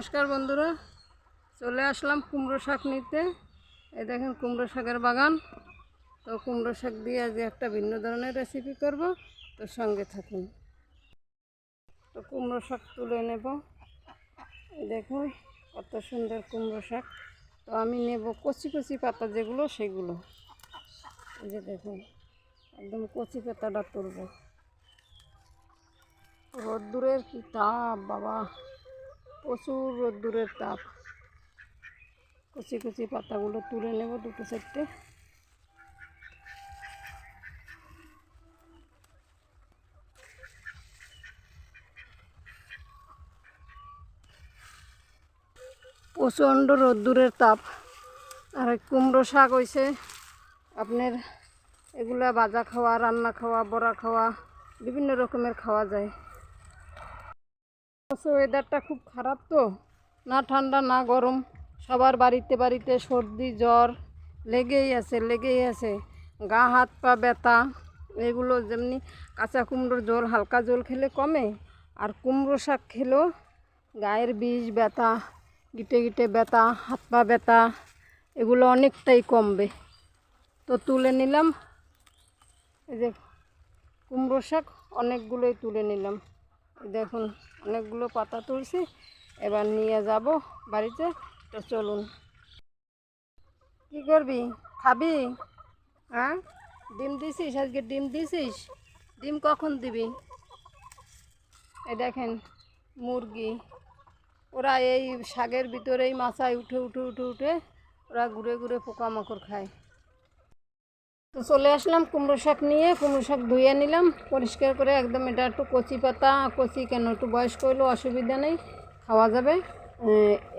নমস্কার বন্ধুরা, চলে আসলাম কুমড়ো শাক নিতে। এই দেখেন কুমড়ো শাকের বাগান। তো কুমড়ো শাক দিয়ে আজকে একটা ভিন্ন ধরনের রেসিপি করব, তো সঙ্গে থাকুন। তো কুমড়ো শাক তুলে নেব। এই দেখুন কত সুন্দর কুমড়ো শাক। তো আমি নেব কচি কচি পাতা যেগুলো সেগুলো। এই যে দেখুন একদম কচি পাতাটা তুলব। রোদ্দুরের কি তাপ বাবা, প্রচুর রোদ্দুরের তাপ। কচি কচি পাতাগুলো তুলে নেব দুটো চারটে। প্রচণ্ড রোদ্দুরের তাপ। আর কুমড়ো শাক হয়েছে আপনার, এগুলা ভাজা খাওয়া, রান্না খাওয়া, বড়া খাওয়া, বিভিন্ন রকমের খাওয়া যায়। ওয়েদারটা খুব খারাপ, তো না ঠান্ডা না গরম, সবার বাড়িতে বাড়িতে সর্দি জ্বর লেগেই আছে। গা হাত পা ব্যথা, এগুলো যেমনি কাঁচা কুমড়োর জল, হালকা জল খেলে কমে, আর কুমড়ো শাক খেলেও গায়ের বিষ ব্যথা, গিটে গিটে ব্যথা, হাত পা ব্যথা, এগুলো অনেকটাই কমবে। তো তুলে নিলাম। এই যে কুমড়ো শাক অনেকগুলোই তুলে নিলাম। দেখুন অনেকগুলো পাতা তুলছি, এবার নিয়ে যাব বাড়িতে। তো চলুন। কি করবি, খাবি? হ্যাঁ, ডিম দিছিস আজকে? ডিম দিছিস? ডিম কখন দিবি? এই দেখেন মুরগি, ওরা এই শাকের ভিতরেই মাচায় উঠে উঠে উঠে উঠে ওরা ঘুরে ঘুরে পোকামাকড় খায়। তো চলে আসলাম কুমড়ো শাক নিয়ে। কুমড়ো শাক ধুয়ে নিলাম পরিষ্কার করে একদম। এটা একটু কচি পাতা, কচি কেন, একটু বয়স্ক হলেও অসুবিধা নেই, খাওয়া যাবে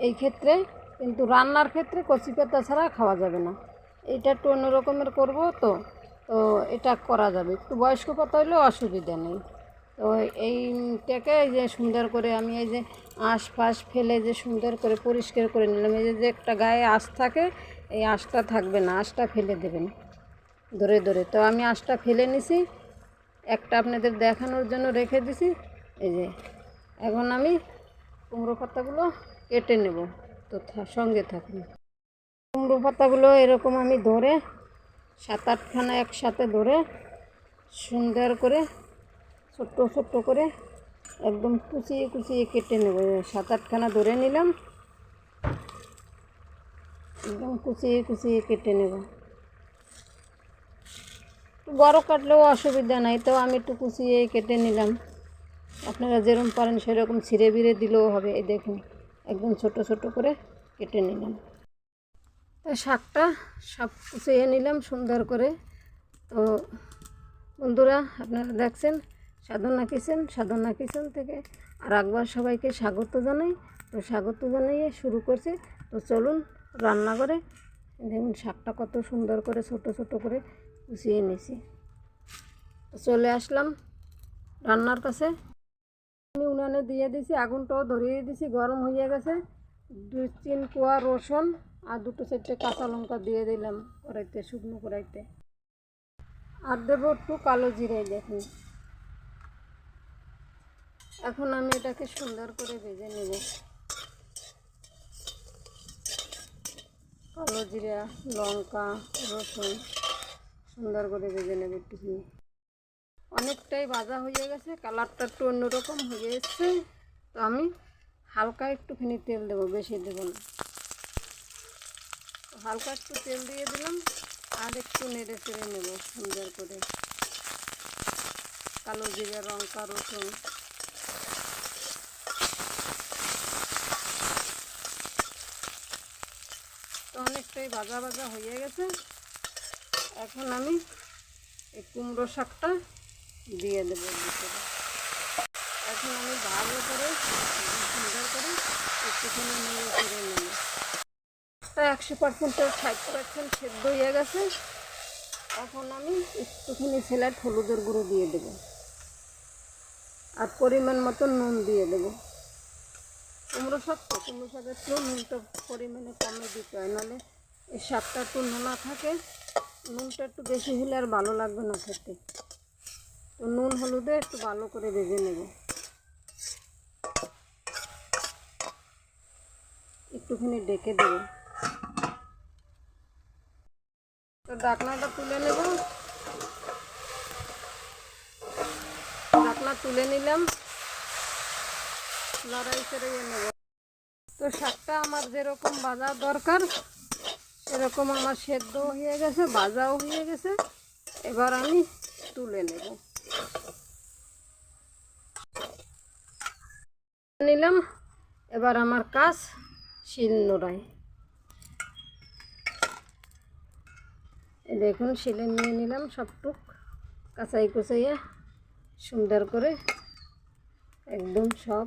এই ক্ষেত্রে। কিন্তু রান্নার ক্ষেত্রে কচি পাতা ছাড়া খাওয়া যাবে না। এটা একটু অন্য রকমের করবো, তো তো এটা করা যাবে, একটু বয়স্ক পাতা হলেও অসুবিধা নেই। তো এইটাকে এই যে সুন্দর করে আমি এই যে আঁশ ফেলে যে সুন্দর করে পরিষ্কার করে নিলাম। এই যে একটা গায়ে আঁশ থাকে, এই আঁশটা থাকবে না, আঁশটা ফেলে দেবেন ধরে ধরে। তো আমি আঁশটা ফেলে নিছি, একটা আপনাদের দেখানোর জন্য রেখে দিছি। এই যে এখন আমি কুমড়ো পাতাগুলো কেটে নেব, তো সঙ্গে থাকুন। কুমড়ো পাতাগুলো এরকম আমি ধরে 7-8খানা একসাথে ধরে সুন্দর করে ছোট্ট ছোট্ট করে একদম কুচিয়ে কুচিয়ে কেটে নেব। 7-8খানা ধরে নিলাম, একদম কুচিয়ে কুচিয়ে কেটে নেব। বড় কাটলেও অসুবিধা নাই, তো আমি একটু কুচিয়ে কেটে নিলাম। আপনারা যেরকম পারেন সেরকম ছিঁড়ে বিড়ে দিলেও হবে। এই দেখুন একদম ছোট ছোট করে কেটে নিলাম। তো শাকটা সব কুচিয়ে নিলাম সুন্দর করে। তো বন্ধুরা আপনারা দেখছেন সাধনা কিচেন থেকে আর একবার সবাইকে স্বাগত জানাই। তো স্বাগত জানাইয়ে শুরু করছি। তো চলুন রান্না করে। দেখুন শাকটা কত সুন্দর করে ছোট ছোট করে কুচিয়ে নিয়েছি। তো চলে আসলাম রান্নার কাছে। আমি উনানে দিয়ে দিছি, আগুনটাও ধরিয়ে দিছি, গরম হয়ে গেছে। 2-3 কোয়া রসুন আর 2-4টে কাঁচা লঙ্কা দিয়ে দিলাম কড়াইতে, শুকনো কড়াইতে। আর দেবো একটু কালো জিরে। দেখুন এখন আমি এটাকে সুন্দর করে ভেজে নেব। কালো জিরা, লঙ্কা, রসুন সুন্দর করে ভেজে নেব একটুখানি। অনেকটাই ভাজা হয়ে গেছে, কালারটা একটু অন্যরকম হয়ে এসছে। তো আমি হালকা একটুখানি তেল দেবো, বেশি দেবো না। হালকা একটু তেল দিয়ে দিলাম আর একটু নেড়ে চেড়ে নেব সুন্দর করে। কালো জিরা, লঙ্কা, রসুন তো অনেকটাই ভাজা ভাজা হয়ে গেছে। এখন আমি এই কুমড়ো শাকটা দিয়ে দেবো ভিতরে। এখন আমি ভালো করে সুন্দর করে একটুখানি নেড়ে চেড়ে নেব। 100% 60% সেদ্ধ হয়ে গেছে। এখন আমি একটুখানি স্যালাড হলুদের গুঁড়ো দিয়ে দেবো আর পরিমাণ মতো নুন দিয়ে দেবো। কুমড়ো শাকের একটু নুনটা পরিমাণে কমে দিতে হয়, নাহলে এই শাকটা একটু নোনা থাকে। নুনটা একটু বেশি হলে আর ভালো লাগবে না খেতে। তো নুন হলুদে একটু ভালো করে ভেজে নেব। একটুখানি ডেকে দেব। তো ঢাকনাটা তুলে নেব। ঢাকনা তুলে নিলাম, লড়াই করে নেব। তো শাকটা আমার যেরকম ভাজা দরকার সেরকম আমার সেদ্ধ হয়ে গেছে, ভাজাও হয়ে গেছে। এবার আমি তুলে নেব। নিলাম। এবার আমার কাজ শিল নোড়ায়। দেখুন শিলে নিয়ে নিলাম সবটুক, কাঁচাই কুচাইয়া সুন্দর করে একদম সব।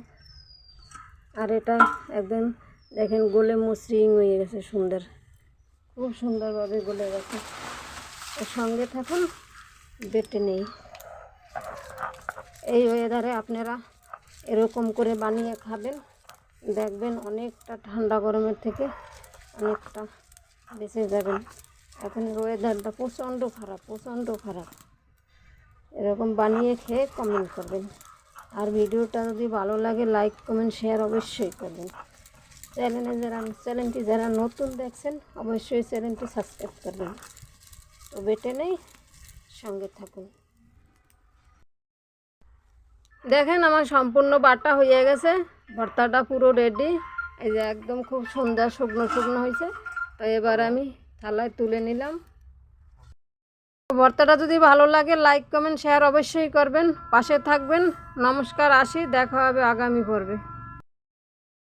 আর এটা একদম দেখেন গলে মসৃণ হয়ে গেছে, সুন্দর, খুব সুন্দরভাবে গলে গেছে। এর সঙ্গে থাকুন, বেটে নেই। এই ওয়েদারে আপনারা এরকম করে বানিয়ে খাবেন, দেখবেন অনেকটা ঠান্ডা গরমের থেকে অনেকটা বেঁচে যাবেন। এখন ওয়েদারটা প্রচণ্ড খারাপ, প্রচণ্ড খারাপ। এরকম বানিয়ে খেয়ে কমেন্ট করবেন। আর ভিডিওটা যদি ভালো লাগে লাইক কমেন্ট শেয়ার অবশ্যই করবেন। চ্যানেলটি যারা নতুন দেখছেন অবশ্যই চ্যানেলটি সাবস্ক্রাইব করবেন। তো বেটে নেই, সঙ্গে থাকুন। দেখেন আমার সম্পূর্ণ বাটা হয়ে গেছে, ভর্তাটা পুরো রেডি। এই যে একদম খুব সুন্দর শুকনো শুকনো হয়েছে। তো এবার আমি থালায় তুলে নিলাম। ভর্তাটা যদি ভালো লাগে লাইক কমেন্ট শেয়ার অবশ্যই করবেন, পাশে থাকবেন। নমস্কার, আসি, দেখা হবে আগামী পর্বে।